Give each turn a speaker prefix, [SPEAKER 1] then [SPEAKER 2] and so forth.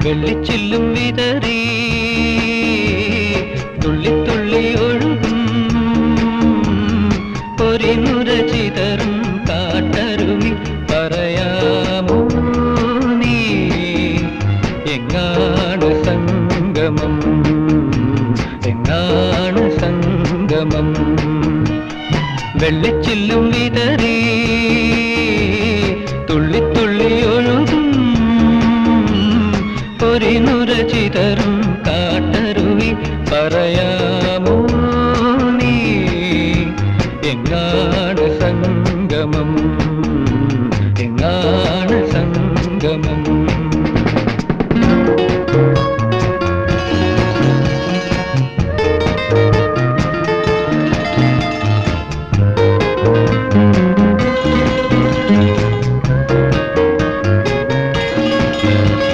[SPEAKER 1] വെള്ളിച്ചില്ലും വിതറി തുള്ളി തുള്ളി ഒഴുകും പൊരിനുര ചിതറും കാട്ടരുവി പറയാമോ നീ എങ്ങാണ് സംഗമം എങ്ങാണ് സംഗമം വെള്ളിച്ചില്ലും വിതറി തുള്ളി തുള്ളി ഒഴുകും പൊരിനുര ചിതറും കാട്ടരുവി പറയാ